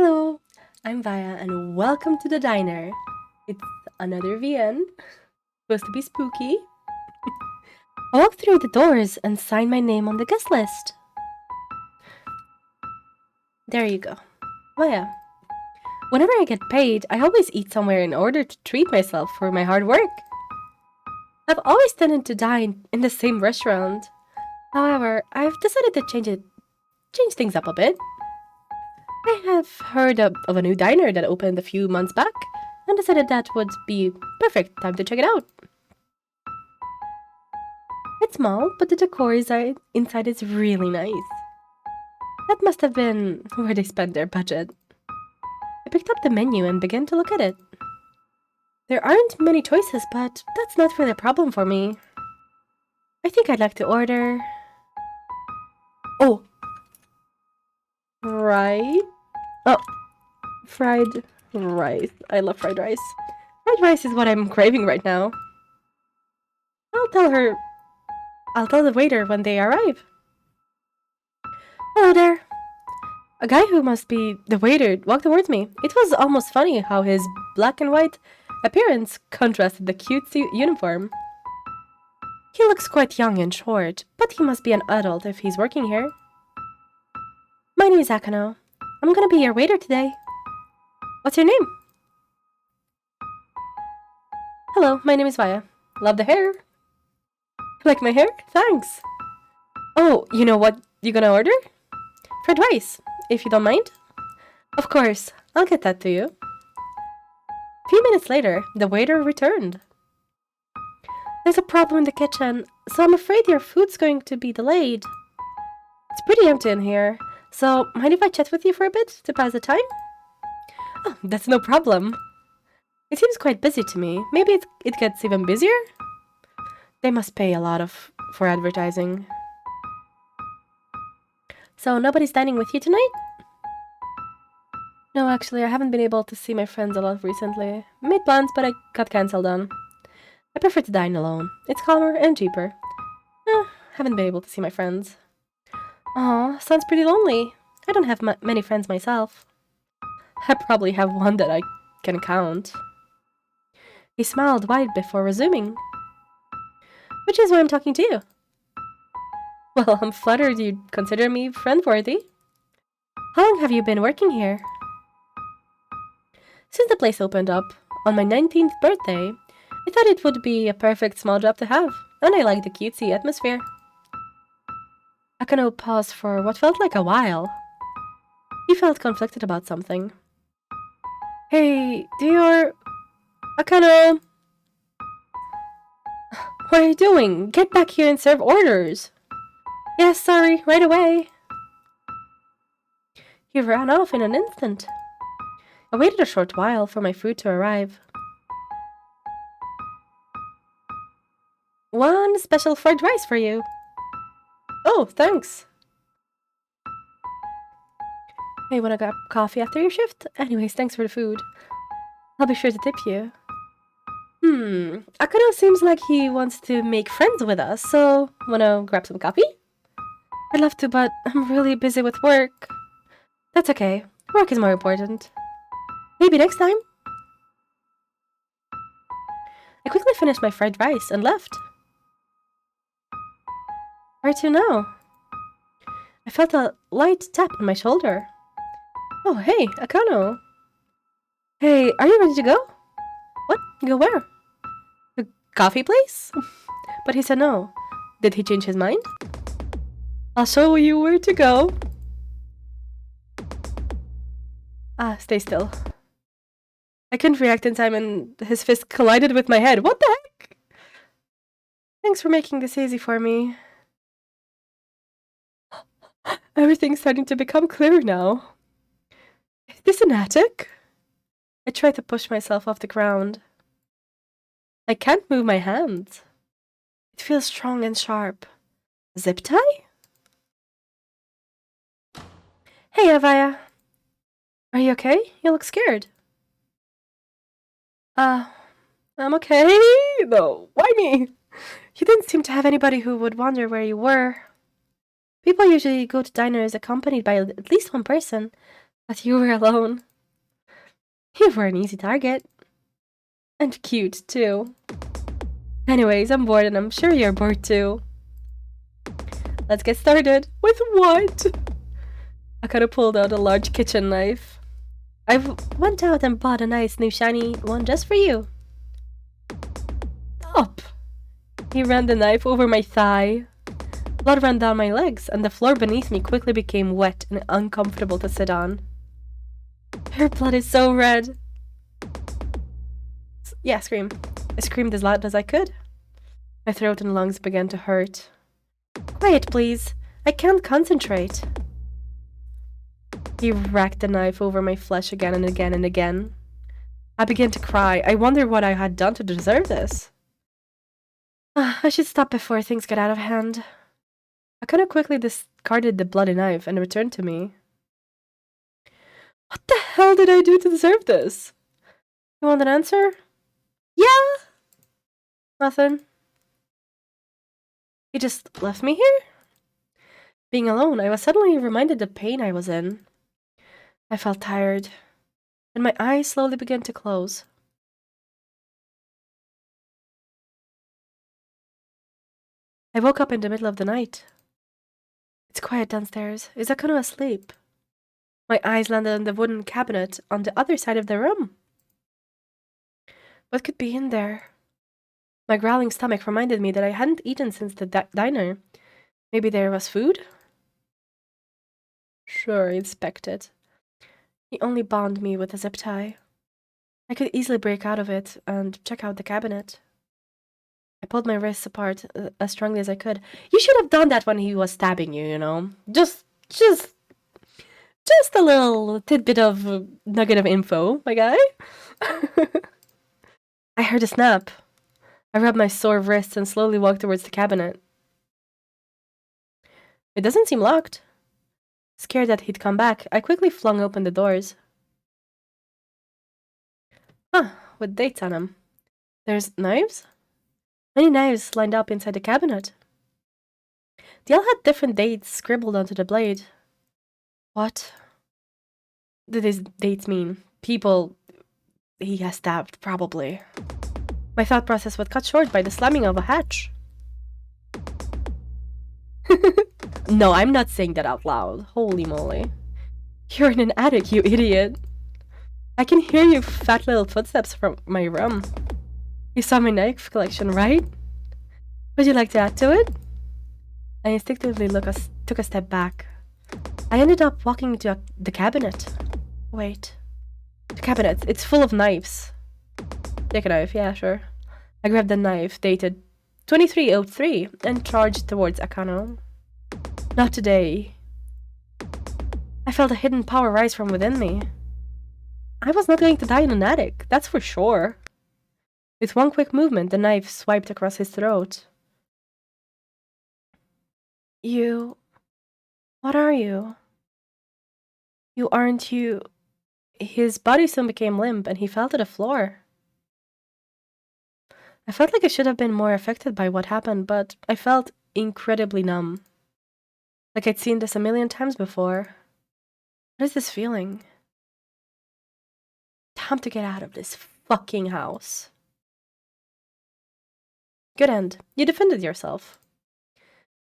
Hello, I'm Vaya and welcome to the diner. It's another VN, supposed to be spooky. I walk through the doors and sign my name on the guest list. There you go. Vaya. Whenever I get paid, I always eat somewhere in order to treat myself for my hard work. I've always tended to dine in the same restaurant. However, I've decided to change things up a bit. I have heard of a new diner that opened a few months back and decided that would be perfect time to check it out. It's small, but the decor inside is really nice. That must have been where they spent their budget. I picked up the menu and began to look at it. There aren't many choices, but that's not really a problem for me. I think I'd like to order... Oh! Right? Oh, fried rice. I love fried rice. Fried rice is what I'm craving right now. I'll tell the waiter when they arrive. Hello there. A guy who must be the waiter walked towards me. It was almost funny how his black and white appearance contrasted the cutesy uniform. He looks quite young and short, but he must be an adult if he's working here. My name is Akano. I'm gonna be your waiter today. What's your name? Hello, my name is Vaya. Love the hair. Like my hair? Thanks. Oh, you know what you're gonna order? Fried rice, if you don't mind. Of course, I'll get that to you. A few minutes later, the waiter returned. There's a problem in the kitchen, so I'm afraid your food's going to be delayed. It's pretty empty in here, so mind if I chat with you for a bit to pass the time? Oh, that's no problem. It seems quite busy to me. Maybe it gets even busier? They must pay a lot for advertising. So nobody's dining with you tonight? No, actually, I haven't been able to see my friends a lot recently. Made plans, but I got cancelled on. I prefer to dine alone. It's calmer and cheaper. Haven't been able to see my friends. Aw, sounds pretty lonely. I don't have many friends myself. I probably have one that I can count. He smiled wide before resuming. Which is why I'm talking to you. Well, I'm flattered you consider me friend-worthy. How long have you been working here? Since the place opened up on my 19th birthday, I thought it would be a perfect small job to have, and I like the cutesy atmosphere. Akano paused for what felt like a while. He felt conflicted about something. Hey, Akano! What are you doing? Get back here and serve orders! Yes, sorry, right away. He ran off in an instant. I waited a short while for my food to arrive. One special fried rice for you. Oh, thanks. Hey, wanna grab coffee after your shift? Anyways, thanks for the food. I'll be sure to tip you. Akano seems like he wants to make friends with us, so wanna grab some coffee? I'd love to, but I'm really busy with work. That's okay. Work is more important. Maybe next time? I quickly finished my fried rice and left. Where to now? I felt a light tap on my shoulder. Oh, hey, Akano. Hey, are you ready to go? What? Go where? The coffee place? But he said no. Did he change his mind? I'll show you where to go. Stay still. I couldn't react in time and his fist collided with my head. What the heck? Thanks for making this easy for me. Everything's starting to become clear now. Is this an attic? I tried to push myself off the ground. I can't move my hands. It feels strong and sharp. Zip tie? Hey, Avaya. Are you okay? You look scared. I'm okay. No, why me? You didn't seem to have anybody who would wonder where you were. People usually go to diners accompanied by at least one person, But you were alone. You were an easy target. And cute, too. Anyways, I'm bored and I'm sure you're bored too. Let's get started. With what? I could have pulled out a large kitchen knife. I went out and bought a nice new shiny one just for you. Stop! He ran the knife over my thigh. Blood ran down my legs, and the floor beneath me quickly became wet and uncomfortable to sit on. Her blood is so red. Yeah, scream. I screamed as loud as I could. My throat and lungs began to hurt. Quiet, please. I can't concentrate. He racked the knife over my flesh again and again and again. I began to cry. I wondered what I had done to deserve this. I should stop before things get out of hand. I kind of quickly discarded the bloody knife and returned to me. What the hell did I do to deserve this? You want an answer? Yeah? Nothing. He just left me here? Being alone, I was suddenly reminded of the pain I was in. I felt tired, and my eyes slowly began to close. I woke up in the middle of the night. It's quiet downstairs. Is Akano asleep? My eyes landed on the wooden cabinet on the other side of the room. What could be in there? My growling stomach reminded me that I hadn't eaten since the diner. Maybe there was food? Sure, inspect it. He only bound me with a zip tie. I could easily break out of it and check out the cabinet. I pulled my wrists apart as strongly as I could. You should have done that when he was stabbing you, you know? Just a little tidbit of nugget of info, my guy. I heard a snap. I rubbed my sore wrists and slowly walked towards the cabinet. It doesn't seem locked. Scared that he'd come back, I quickly flung open the doors. Huh, with dates on them. There's knives? Many knives lined up inside the cabinet. They all had different dates scribbled onto the blade. What do these dates mean? People he has stabbed, probably. My thought process was cut short by the slamming of a hatch. No, I'm not saying that out loud. Holy moly. You're in an attic, you idiot. I can hear your fat little footsteps from my room. You saw my knife collection, right? Would you like to add to it? I instinctively took a step back. I ended up walking into the cabinet. Wait. The cabinet, it's full of knives. Take a knife, yeah, sure. I grabbed the knife, dated 2303, and charged towards Akano. Not today. I felt a hidden power rise from within me. I was not going to die in an attic, that's for sure. With one quick movement, the knife swiped across his throat. You... What are you? You aren't you... His body soon became limp, and he fell to the floor. I felt like I should have been more affected by what happened, but I felt incredibly numb. Like I'd seen this a million times before. What is this feeling? Time to get out of this fucking house. Good end. You defended yourself.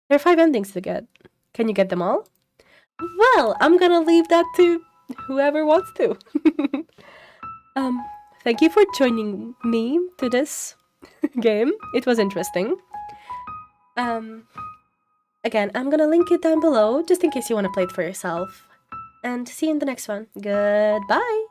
There are 5 endings to get. Can you get them all? Well, I'm gonna leave that to whoever wants to. Thank you for joining me to this game. It was interesting. Again, I'm gonna link it down below just in case you want to play it for yourself. And see you in the next one. Goodbye!